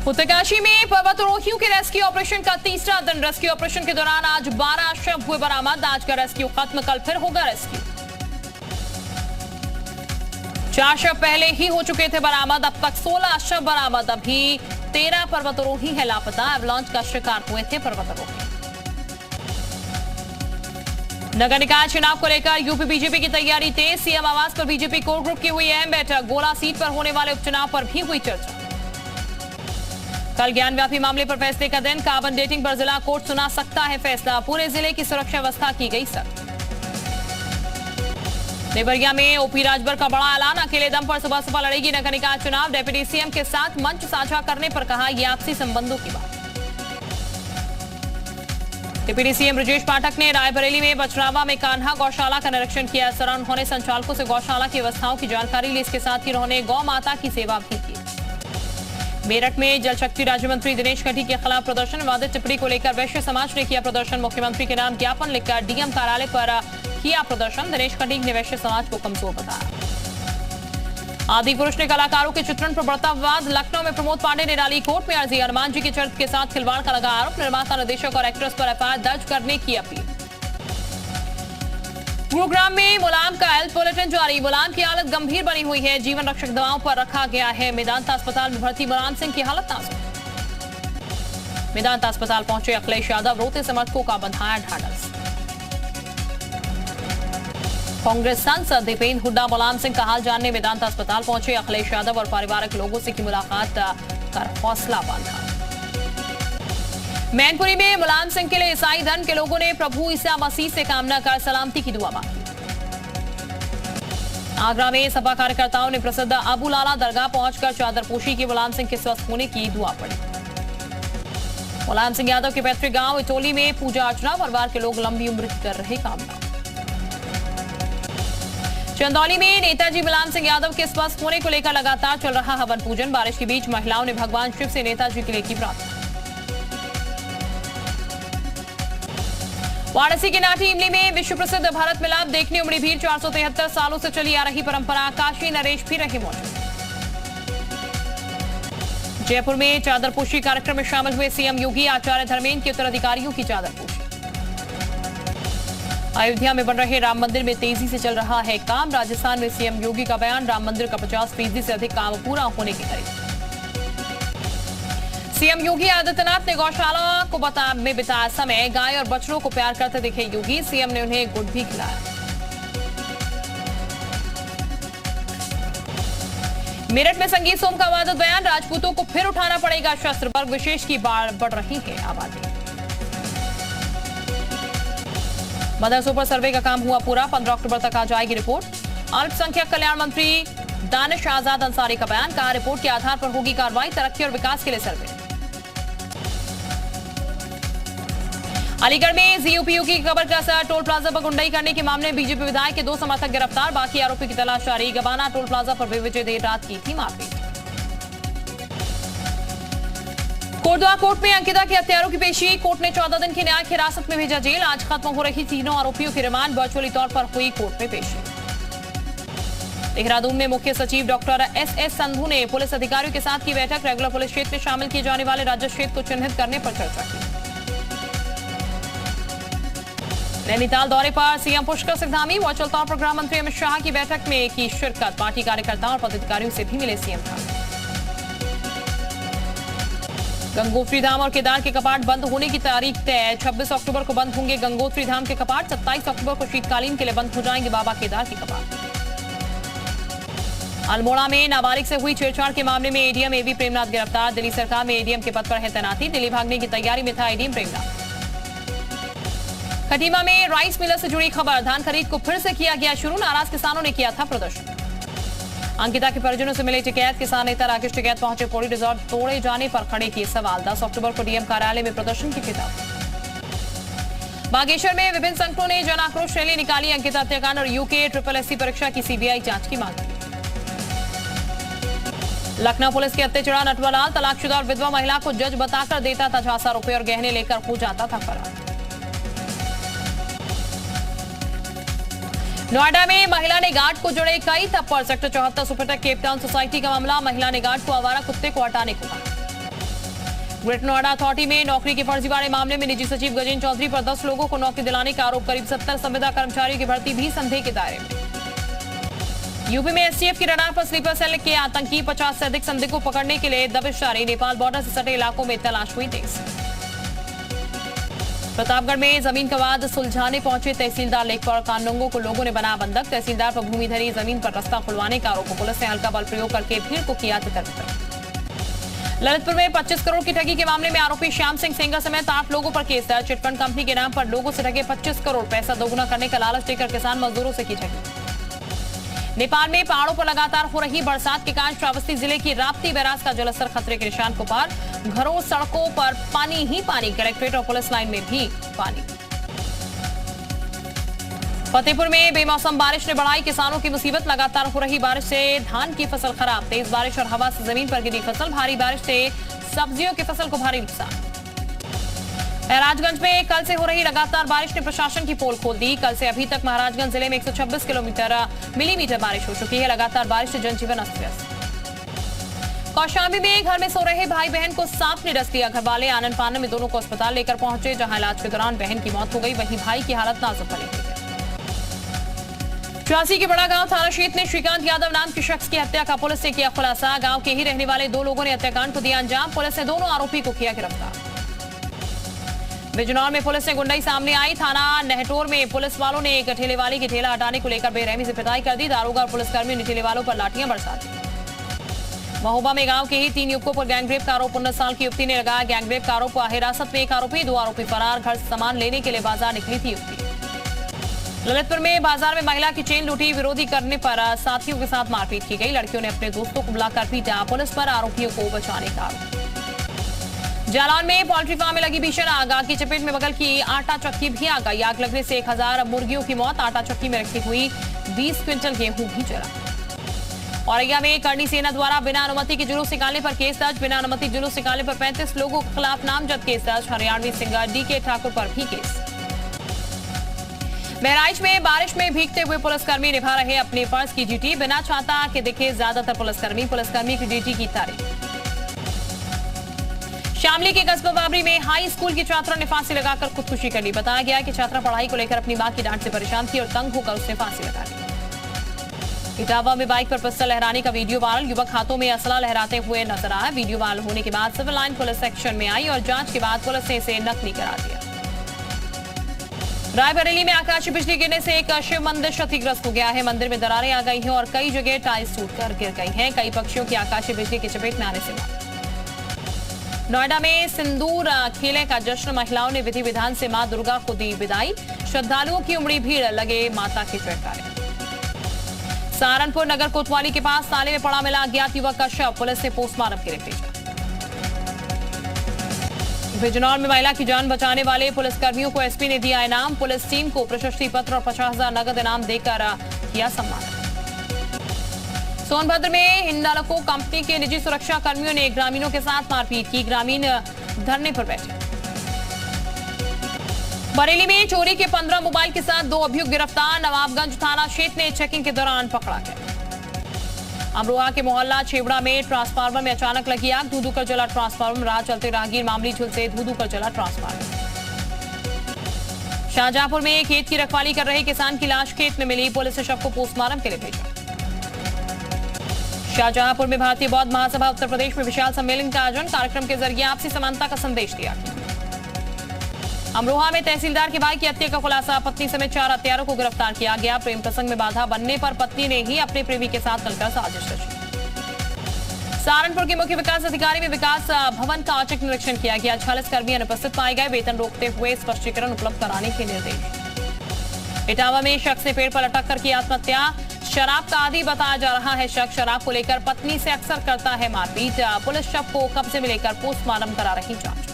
उत्तरकाशी में पर्वतारोहियों के रेस्क्यू ऑपरेशन का तीसरा दिन। रेस्क्यू ऑपरेशन के दौरान आज 12 शव हुए बरामद। आज का रेस्क्यू खत्म, कल फिर होगा रेस्क्यू। 4 शव पहले ही हो चुके थे बरामद, अब तक 16 शव बरामद। अभी 13 पर्वतारोही है लापता। एवलांच का शिकार हुए थे पर्वतारोही। नगर निकाय चुनाव को लेकर यूपी बीजेपी की तैयारी तेज। सीएम आवास पर बीजेपी कोर ग्रुप की हुई अहम बैठक। गोला सीट पर होने वाले उपचुनाव पर भी हुई चर्चा। कल ज्ञानव्यापी मामले पर फैसले का दिन। कार्बन डेटिंग पर जिला कोर्ट सुना सकता है फैसला। पूरे जिले की सुरक्षा व्यवस्था की गई सख्त। देवरिया में ओपी राजभर का बड़ा ऐलान। अकेले दम पर सुबह सुबह लड़ेगी नगर निकाय चुनाव। डिप्टी सीएम के साथ मंच साझा करने पर कहा यह आपसी संबंधों की बात। डिप्टी सीएम ब्रजेश पाठक ने रायबरेली में बचरावा में कान्हा गौशाला का निरीक्षण किया। इस दौरान उन्होंने संचालकों से गौशाला की व्यवस्थाओं की जानकारी ली। इसके साथ ही उन्होंने गौ माता की सेवा भी की। मेरठ में जल शक्ति राज्य मंत्री दिनेश खटी के खिलाफ प्रदर्शन। विवादित टिप्पणी को लेकर वैश्य समाज ने किया प्रदर्शन। मुख्यमंत्री के नाम ज्ञापन लिखकर डीएम कार्यालय पर किया प्रदर्शन। दिनेश खटी ने वैश्य समाज को कमजोर बताया। आदि पुरुष ने कलाकारों के चित्रण पर बढ़ता विवाद। लखनऊ में प्रमोद पांडे ने डाली कोर्ट में अर्जी। हनुमान जी के चरित्र के साथ खिलवाड़ का लगा आरोप। निर्माता, निर्देशक और एक्ट्रेस पर एफआईआर दर्ज करने की अपील। गुरुग्राम में मुलायम का हेल्थ बुलेटिन जारी। मुलायम की हालत गंभीर बनी हुई है। जीवन रक्षक दवाओं पर रखा गया है। मेदांता अस्पताल में भर्ती मुलायम सिंह की हालत नाजुक। मेदांता अस्पताल पहुंचे अखिलेश यादव। रोते समर्थकों का बंधाया ढांढस। कांग्रेस सांसद दीपेंद्र हुड्डा मुलायम सिंह का हाल जानने मेदांता अस्पताल पहुंचे। अखिलेश यादव और पारिवारिक लोगों से की मुलाकात कर हौसला बांधा। मैनपुरी में मुलायम सिंह के लिए ईसाई धर्म के लोगों ने प्रभु ईसा मसीह से कामना कर सलामती की दुआ मांगी। आगरा में सपा कार्यकर्ताओं ने प्रसिद्ध अबू लाला दरगाह पहुंचकर चादरपोशी की मुलायम सिंह के स्वस्थ होने की दुआ पढ़ी। मुलायम सिंह यादव के पैतृक गांव इटोली में पूजा अर्चना। परिवार के लोग लंबी उम्र की कर रहे कामना। चंदौली में नेताजी मुलायम सिंह यादव के स्वस्थ होने को लेकर लगातार चल रहा हवन पूजन। बारिश के बीच महिलाओं ने भगवान शिव से नेताजी के लिए की प्रार्थना। वाराणसी के नाटी इमली में विश्व प्रसिद्ध भारत मिलाप देखने उमड़ी भीड़। 473 सालों से चली आ रही परंपरा। काशी नरेश भी रहे मौजूद। जयपुर में चादरपोशी कार्यक्रम में शामिल हुए सीएम योगी। आचार्य धर्मेंद्र के उत्तराधिकारियों की चादरपोशी। अयोध्या में बन रहे राम मंदिर में तेजी से चल रहा है काम। राजस्थान में सीएम योगी का बयान। राम मंदिर का 50% से अधिक काम पूरा होने के करीब। सीएम योगी आदित्यनाथ ने गौशाला को में बिताया समय। गाय और बछड़ों को प्यार करते दिखे योगी। सीएम ने उन्हें गुड़ भी खिलाया। मेरठ में संगीत सोम का वादत बयान। राजपूतों को फिर उठाना पड़ेगा शस्त्र। वर्ग विशेष की बढ़ रही है आबादी। मदरसों पर सर्वे का काम हुआ पूरा। 15 अक्टूबर तक आ जाएगी रिपोर्ट। अल्पसंख्यक कल्याण मंत्री दानिश आजाद अंसारी का बयान। कहा रिपोर्ट के आधार पर होगी कार्रवाई। तरक्की और विकास के लिए सर्वे। अलीगढ़ में जीयूपीयू की खबर का असर। टोल प्लाजा पर गुंडाई करने के मामले में बीजेपी विधायक के 2 समर्थक गिरफ्तार। बाकी आरोपी की तलाश जारी। गबाना टोल प्लाजा पर विजय देर रात की थी मारपीट। कोटद्वार कोर्ट में अंकिता के हत्यारों की पेशी। कोर्ट ने 14 दिन की न्यायिक हिरासत में भेजा जेल। आज खत्म हो रही तीनों आरोपियों की रिमांड वर्चुअली तौर पर हुई कोर्ट में पेशी। देहरादून में मुख्य सचिव डॉक्टर एस संधू ने पुलिस अधिकारियों के साथ की बैठक। रेगुलर पुलिस क्षेत्र में शामिल किए जाने वाले राज्य क्षेत्र को चिन्हित करने पर चर्चा की। नैनीताल दौरे पर सीएम पुष्कर सिंह धामी। वर्चुअल तौर पर गृह मंत्री अमित शाह की बैठक में की शिरकत। पार्टी कार्यकर्ताओं और पदाधिकारियों से भी मिले सीएम धामी। गंगोत्री धाम और केदार के कपाट बंद होने की तारीख तय। 26 अक्टूबर को बंद होंगे गंगोत्री धाम के कपाट। 27 अक्टूबर को शीतकालीन के लिए बंद हो जाएंगे बाबा केदार के कपाट। अल्मोड़ा में नाबालिग से हुई छेड़छाड़ के मामले में एडीएम एवी प्रेमनाथ गिरफ्तार। दिल्ली सरकार में एडीएम के पद पर है तैनाती। दिल्ली भागने की तैयारी में था एडीएम प्रेमनाथ। खटीमा में राइस मिलर से जुड़ी खबर। धान खरीद को फिर से किया गया शुरू। नाराज किसानों ने किया था प्रदर्शन। अंकिता के परिजनों से मिले टिकैत। किसान नेता राकेश टिकैत पहुंचे। पौड़ी रिजॉर्ट तोड़े जाने पर खड़े किए सवाल। 10 अक्टूबर को डीएम कार्यालय में प्रदर्शन की चेतावनी। बागेश्वर में विभिन्न संगठनों ने जन आक्रोश रैली निकाली। अंकिता हत्याकांड और यूके SSSC परीक्षा की सीबीआई जांच की मांग की। लखनऊ पुलिस के हत्या चढ़ा नटवरलाल। तलाकशुदा और विधवा महिला को जज बताकर देता था झांसा। रुपए और गहने लेकर हो जाता था फरार। नोएडा में महिला ने गार्ड को जोड़े कई थप्पड़। सेक्टर 74 सुपरटेक केपटाउन सोसाइटी का मामला। महिला ने गार्ड को आवारा कुत्ते को हटाने को कहा। ग्रेटर नोएडा अथॉरिटी में नौकरी के फर्जीवाड़े मामले में निजी सचिव गजेंद्र चौधरी पर 10 लोगों को नौकरी दिलाने का आरोप। करीब 70 संविदा कर्मचारियों की भर्ती भी संदेह के दायरे में। यूपी में एसटीएफ की रडार पर स्लीपर सेल के आतंकी 50 से अधिक संदिग्धों को पकड़ने के लिए दबिश जारी। नेपाल बॉर्डर से सटे इलाकों में तलाश हुई तेज। प्रतापगढ़ में जमीन का विवाद सुलझाने पहुंचे तहसीलदार लेखपाल कानूंगों को लोगों ने बनाया बंधक। तहसीलदार पर भूमिधरी जमीन पर रास्ता खुलवाने का आरोप। पुलिस ने हल्का बल प्रयोग करके भीड़ को किया तितर-बितर। ललितपुर में 25 करोड़ की ठगी के मामले में आरोपी श्याम सिंह सेंगर समेत 8 लोगों पर केस दर्ज। चिटफंड कंपनी के नाम पर लोगों से ठगे 25 करोड़। पैसा दोगुना करने का लालच देकर किसान मजदूरों से की ठगी। नेपाल में पहाड़ों पर लगातार हो रही बरसात के कारण श्रावस्ती जिले की राप्ती बैराज का जलस्तर खतरे के निशान को पार। घरों सड़कों पर पानी ही पानी। कलेक्ट्रेट और पुलिस लाइन में भी पानी। फतेहपुर में बेमौसम बारिश ने बढ़ाई किसानों की मुसीबत। लगातार हो रही बारिश से धान की फसल खराब। तेज बारिश और हवा से जमीन पर गिरी फसल। भारी बारिश से सब्जियों की फसल को भारी नुकसान। महाराजगंज में कल से हो रही लगातार बारिश ने प्रशासन की पोल खोल दी। कल से अभी तक महाराजगंज जिले में 126 मिलीमीटर बारिश हो चुकी है। लगातार बारिश से जनजीवन अस्त व्यस्त। कौशाम्बी में घर में सो रहे भाई बहन को सांप ने डस लिया। घर वाले आनन फानन में दोनों को अस्पताल लेकर पहुंचे, जहां इलाज के दौरान बहन की मौत हो गई। वहीं भाई की हालत नाजुक बनी हुई है। झांसी के बड़ा गांव थाना क्षेत्र ने श्रीकांत यादव नाम के शख्स की हत्या का पुलिस ने किया खुलासा। गांव के ही रहने वाले 2 लोगों ने हत्याकांड को दिया अंजाम। पुलिस ने दोनों आरोपी को किया गिरफ्तार। बिजनौर में पुलिस से गुंडाई सामने आई। थाना नेहटोर में पुलिस वालों ने एक ठेले वाले की ठेला हटाने को लेकर बेरहमी से पिटाई कर दी। दारोगा और पुलिसकर्मियों ने ठेले वालों पर लाठियां बरसा दी। महोबा में गांव के ही 3 युवकों पर गैंगरेप का आरोप। 19 साल की युवती ने लगाया गैंगरेप का आरोप। हिरासत में 1 आरोपी, 2 आरोपी फरार। घर से सामान लेने के लिए बाजार निकली थी युवती। ललितपुर में बाजार में महिला की चेन लूटी। विरोधी करने पर साथियों के साथ मारपीट की गई। लड़कियों ने अपने दोस्तों को बुलाकर पीटा। पुलिस पर आरोपियों को बचाने का आरोप। जालौन में पोल्ट्री फार्म में लगी भीषण आग। आग की चपेट में बगल की आटा चक्की भी आ गई। आग लगने से 1000 मुर्गियों की मौत। आटा चक्की में रखी हुई 20 क्विंटल गेहूं भी जला। औरैया में करनी सेना द्वारा बिना अनुमति के जुलूस निकालने पर केस दर्ज। बिना अनुमति जुलूस निकालने पर 35 लोगों के खिलाफ नामजद केस दर्ज। हरियाणवी सिंगर DK ठाकुर पर भी केस। बहराइच में बारिश में भीगते हुए पुलिसकर्मी निभा रहे अपने फर्ज की ड्यूटी। बिना छाता के दिखे ज्यादातर पुलिसकर्मी की ड्यूटी की तारीफ। शामली के कस्बा बाबरी में हाई स्कूल की छात्रा ने फांसी लगाकर खुदकुशी कर ली। बताया गया कि छात्रा पढ़ाई को लेकर अपनी मां की डांट से परेशान थी और तंग होकर उसने फांसी लगा ली। इटावा में बाइक पर पिस्टल लहराने का वीडियो वायरल। युवक हाथों में असला लहराते हुए नजर आया। वीडियो वायरल होने के बाद सिविल लाइन पुलिस सेक्शन में आई और जांच के बाद पुलिस ने इसे नकली करार दिया। रायबरेली में आकाशीय बिजली गिरने से एक शिव मंदिर क्षतिग्रस्त हो गया है। मंदिर में दरारें आ गई हैं और कई जगह टाइल्स टूटकर गिर गई हैं। कई पक्षियों की आकाशीय बिजली की चपेट में आने से मौत। नोएडा में सिंदूर खेले का जश्न। महिलाओं ने विधि विधान से मां दुर्गा को दी विदाई। श्रद्धालुओं की उमड़ी भीड़ लगे माता के जयकारे। सहारनपुर नगर कोतवाली के पास ताले में पड़ा मिला अज्ञात युवक का शव। पुलिस ने पोस्टमार्टम के लिए भेजा। बिजनौर में महिला की जान बचाने वाले पुलिसकर्मियों को एसपी ने दिया इनाम। पुलिस टीम को प्रशस्ति पत्र और 50,000 नगद इनाम देकर किया सम्मान। सोनभद्र में हिंडाल्को कंपनी के निजी सुरक्षा कर्मियों ने ग्रामीणों के साथ मारपीट की। ग्रामीण धरने पर बैठे। बरेली में चोरी के 15 मोबाइल के साथ 2 अभियुक्त गिरफ्तार। नवाबगंज थाना क्षेत्र ने चेकिंग के दौरान पकड़ा गया। अमरोहा के मोहल्ला छेवड़ा में ट्रांसफार्मर में अचानक लगी आग। धू-धू कर जला ट्रांसफार्मर। राह चलते राहगीर मामूली झुलसे धू-धू कर जला ट्रांसफार्मर। शाहजहांपुर में खेत की रखवाली कर रहे किसान की लाश खेत में मिली। पुलिस ने शव को पोस्टमार्टम के लिए भेजा। शाहजहांपुर में भारतीय बौद्ध महासभा उत्तर प्रदेश में विशाल सम्मेलन का आयोजन। कार्यक्रम के जरिए आपसी समानता का संदेश दिया। अमरोहा में तहसीलदार के भाई की हत्या का खुलासा। पत्नी समेत 4 हत्यारों को गिरफ्तार किया गया। प्रेम प्रसंग में बाधा बनने पर पत्नी ने ही अपने प्रेमी के साथ मिलकर साजिश रची। सहारनपुर के मुख्य विकास अधिकारी में विकास भवन का औचक निरीक्षण किया गया। 46 कर्मी अनुपस्थित पाए गए। वेतन रोकते हुए स्पष्टीकरण उपलब्ध कराने के निर्देश। इटावा में शख्स ने पेड़ पर लटक कर की आत्महत्या। शराब का आदी बताया जा रहा है शख्स। शराब को लेकर पत्नी से अक्सर करता है मारपीट। पुलिस शव को कब्जे में लेकर पोस्टमार्टम करा रही जांच।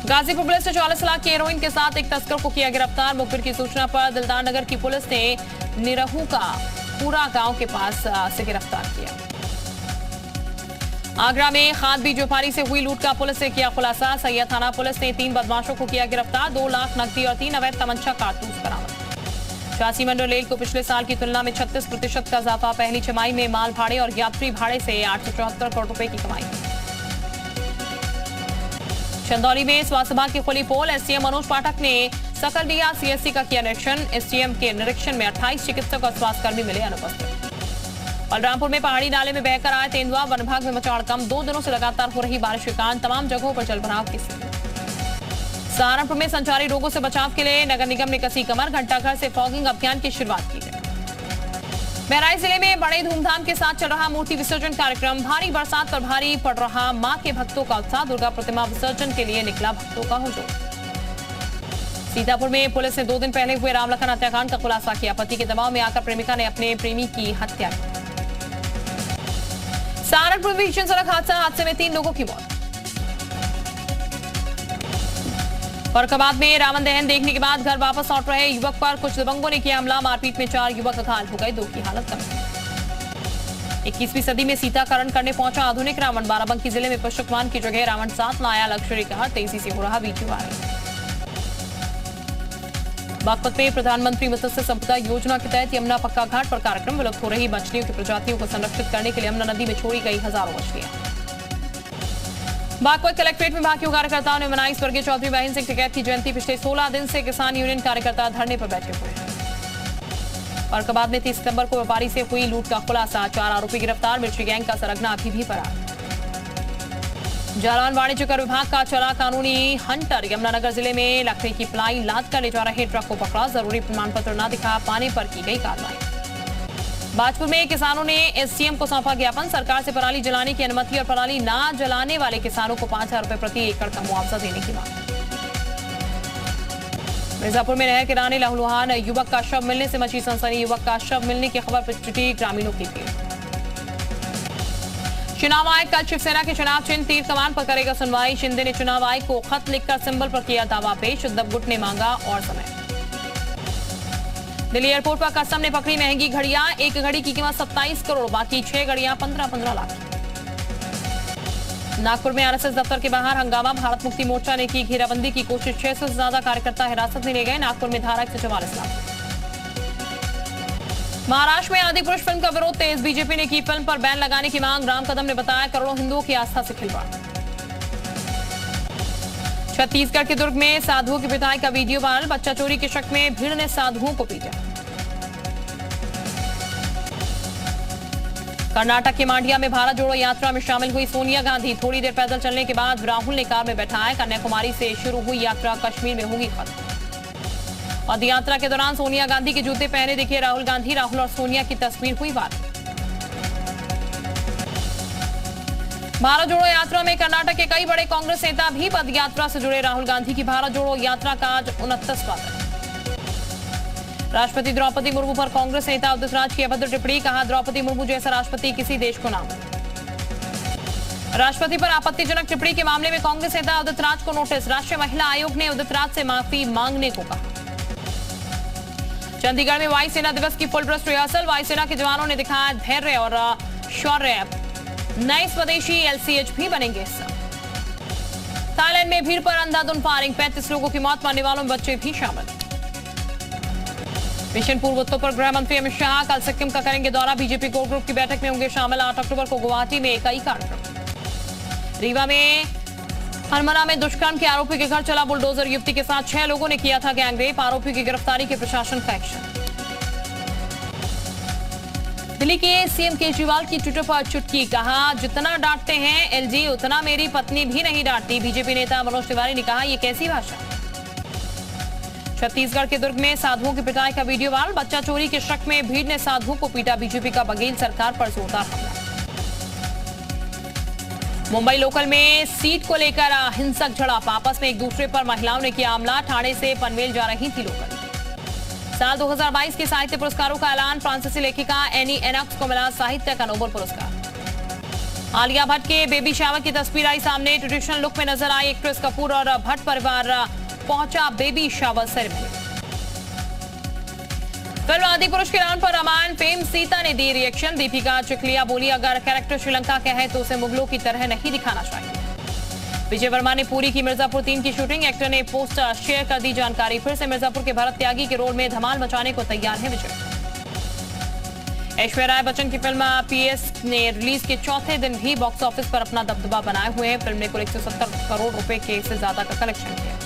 गाजीपुर पुलिस ने 40 लाख के हेरोइन के साथ एक तस्कर को किया गिरफ्तार। मुखबिर की सूचना पर दिलदार नगर की पुलिस ने निरहू का पूरा गांव के पास से गिरफ्तार किया। आगरा में खाद बीज व्यापारी से हुई लूट का पुलिस ने किया खुलासा। सैयद थाना पुलिस ने 3 बदमाशों को किया गिरफ्तार। 2 लाख नकदी और 3 अवैध तमंचा कारतूस बरामद। झांसी मंडल रेल को पिछले साल की तुलना में 36% का इजाफा। पहली छमाही में माल भाड़े और यात्री भाड़े से 874 करोड़ रुपए की कमाई। चंदौली में स्वास्थ्य विभाग की खुली पोल, एसडीएम मनोज पाठक ने सकरदिया सीएससी का किया निरीक्षण। एसडीएम के निरीक्षण में 28 चिकित्सक और स्वास्थ्यकर्मी मिले अनुपस्थित। बलरामपुर में पहाड़ी नाले में बहकर आए तेंदुआ, वन विभाग में मचा हड़कंप। 2 दिनों से लगातार हो रही बारिश के कारण तमाम जगहों पर जलभराव की स्थिति। सहारनपुर में संचारी रोगों से बचाव के लिए नगर निगम ने कसी कमर, घंटाघर से फॉगिंग अभियान की शुरुआत की है। बहराइच जिले में बड़े धूमधाम के साथ चल रहा मूर्ति विसर्जन कार्यक्रम। भारी बरसात पर भारी पड़ रहा मां के भक्तों का उत्साह। दुर्गा प्रतिमा विसर्जन के लिए निकला भक्तों का हुजूम। सीतापुर में पुलिस ने 2 दिन पहले हुए रामलखन हत्याकांड का खुलासा किया। पति के दबाव में आकर प्रेमिका ने अपने प्रेमी की हत्या की। सहारनपुर में भीषण सड़क हादसे में 3 लोगों की मौत। फर्रुखाबाद में रावण दहन देखने के बाद घर वापस लौट रहे युवक पर कुछ दबंगों ने किया हमला। मारपीट में 4 युवक घायल हो गए, 2 की हालत गंभीर। 21वीं सदी में सीताकरण करने पहुंचा आधुनिक रावण। बाराबंकी जिले में पशुकमान की जगह रावण साथ लाया लग्जरी कार। तेजी से हो रहा वीडियो वायरल। बागपत में प्रधानमंत्री मत्स्य संपदा योजना के तहत यमुना पक्का घाट पर कार्यक्रम। विलुप्त हो रही मछलियों की प्रजातियों को संरक्षित करने के लिए यमुना नदी में छोड़ी गई हजारों मछलियां। बागपत कलेक्ट्रेट में भाजपा कार्यकर्ताओं ने मनाई स्वर्गीय चौधरी महेंद्र सिंह टिकैत की जयंती। पिछले 16 दिन से किसान यूनियन कार्यकर्ता धरने पर बैठे हुए हैं। फर्रुखाबाद में 30 सितंबर को व्यापारी से हुई लूट का खुलासा। 4 आरोपी गिरफ्तार। मिर्ची गैंग का सरगना अभी भी फरार। जालौन वाणिज्य कर विभाग का चला कानूनी हंटर। यमुनानगर जिले में लकड़ी की प्लाई लाद कर ले जा रहे ट्रक को पकड़ा। जरूरी प्रमाण पत्र न दिखा पाने पर की गई कार्रवाई। बाजपुर में किसानों ने एसडीएम को सौंपा ज्ञापन। सरकार से पराली जलाने की अनुमति और पराली न जलाने वाले किसानों को 5,000 रुपए प्रति एकड़ का मुआवजा देने की मांग। मिर्जापुर में नहर किनारे लहूलुहान युवक का शव मिलने से मची सनसनी। युवक का शव मिलने की खबर पर जुटी ग्रामीणों की भीड़। चुनाव आयोग कल शिवसेना के चुनाव चिन्ह तीर कमान पर करेगा सुनवाई। शिंदे ने चुनाव आयोग को खत लिखकर सिंबल पर किया दावा पेश। उद्धव गुट ने मांगा और समय। दिल्ली एयरपोर्ट पर कस्टम ने पकड़ी महंगी घड़ियां। एक घड़ी की कीमत 27 करोड़, बाकी 6 घड़ियां 15-15 लाख। नागपुर में आरएसएस दफ्तर के बाहर हंगामा। भारत मुक्ति मोर्चा ने की घेराबंदी की कोशिश। 600 से ज्यादा कार्यकर्ता हिरासत में ले गए। नागपुर में धारा 144 लाख। महाराष्ट्र में आदिपुरुष फिल्म का विरोध तेज। बीजेपी ने की फिल्म पर बैन लगाने की मांग। राम कदम ने बताया करोड़ों हिंदुओं की आस्था से खिलवाड़। छत्तीसगढ़ के दुर्ग में साधुओं की पिटाई का वीडियो वायरल। बच्चा चोरी के शक में भीड़ ने साधुओं को पीटा। कर्नाटक के मांड्या में भारत जोड़ो यात्रा में शामिल हुई सोनिया गांधी। थोड़ी देर पैदल चलने के बाद राहुल ने कार में बैठाया। कन्याकुमारी से शुरू हुई यात्रा कश्मीर में होगी खत्म। पद यात्रा के दौरान सोनिया गांधी के जूते पहने दिखे राहुल गांधी। राहुल और सोनिया की तस्वीर हुई वायरल। भारत जोड़ो यात्रा में कर्नाटक के कई बड़े कांग्रेस नेता भी पद यात्रा से जुड़े। राहुल गांधी की भारत जोड़ो यात्रा का आज 29वां दिन। राष्ट्रपति द्रौपदी मुर्मू पर कांग्रेस नेता उदित राज की अभद्र टिप्पणी। कहा द्रौपदी मुर्मू जैसा राष्ट्रपति किसी देश को नाम। राष्ट्रपति पर आपत्तिजनक टिप्पणी के मामले में कांग्रेस नेता उदित राज को नोटिस। राष्ट्रीय महिला आयोग ने उदित राज से माफी मांगने को कहा। चंडीगढ़ में वायुसेना दिवस की फुल ड्रेस रिहर्सल। वायुसेना के जवानों ने दिखाया धैर्य और शौर्य। नए स्वदेशी एलसीएच भी बनेंगे हिस्सा। थाईलैंड में भीड़ पर अंधाधुंध फायरिंग। 35 लोगों की मौत, मरने वालों में बच्चे भी शामिल। मिशन पूर्वोत्तर पर गृह मंत्री अमित शाह कल सिक्किम का करेंगे दौरा। बीजेपी कोर ग्रुप की बैठक में होंगे शामिल। 8 अक्टूबर को गुवाहाटी में कई कार्यक्रम। रीवा में हरमना में दुष्कर्म के आरोपी के घर चला बुलडोजर। युवती के साथ 6 लोगों ने किया था गैंगरेप। आरोपी की गिरफ्तारी के प्रशासन का एक्शन। दिल्ली के सीएम केजरीवाल की ट्विटर पर चुटकी। कहा जितना डांटते हैं एलजी उतना मेरी पत्नी भी नहीं डांटती। बीजेपी नेता मनोज तिवारी ने कहा यह कैसी भाषा। छत्तीसगढ़ के दुर्ग में साधुओं की पिटाई का वीडियो वायरल। बच्चा चोरी के शक में भीड़ ने साधुओं को पीटा। बीजेपी का बघेल सरकार पर जोरदार हमला। मुंबई लोकल में सीट को लेकर हिंसक झड़प। आपस में एक दूसरे पर महिलाओं ने किया हमला। ठाणे से पनवेल जा रही थी लोकल। साल 2022 के साहित्य पुरस्कारों का ऐलान। फ्रांसीसी लेखिका एनी एनॉक्स को मिला साहित्य का नोबेल पुरस्कार। आलिया भट्ट के बेबी शावर की तस्वीर आई सामने। ट्रेडिशनल लुक में नजर आई एक्ट्रेस। कपूर और भट्ट परिवार पहुंचा baby shower ceremony. Film Adipurush के नाम पर रामायण फेम सीता ने दी रिएक्शन। दीपिका चिखलिया बोली अगर कैरेक्टर श्रीलंका का है तो उसे मुगलों की तरह नहीं दिखाना चाहिए। विजय वर्मा ने पूरी की मिर्जापुर 3 की शूटिंग। एक्टर ने पोस्ट शेयर कर दी जानकारी। फिर से मिर्जापुर के भरत त्यागी के रोल में धमाल मचाने को तैयार है विजय। ऐश्वर्या राय बच्चन की फिल्म पीएस ने रिलीज के चौथे दिन भी बॉक्स ऑफिस पर अपना दबदबा बनाए हुए हैं। फिल्म ने कुल 170 करोड़ रुपए के से ज्यादा का कलेक्शन किया।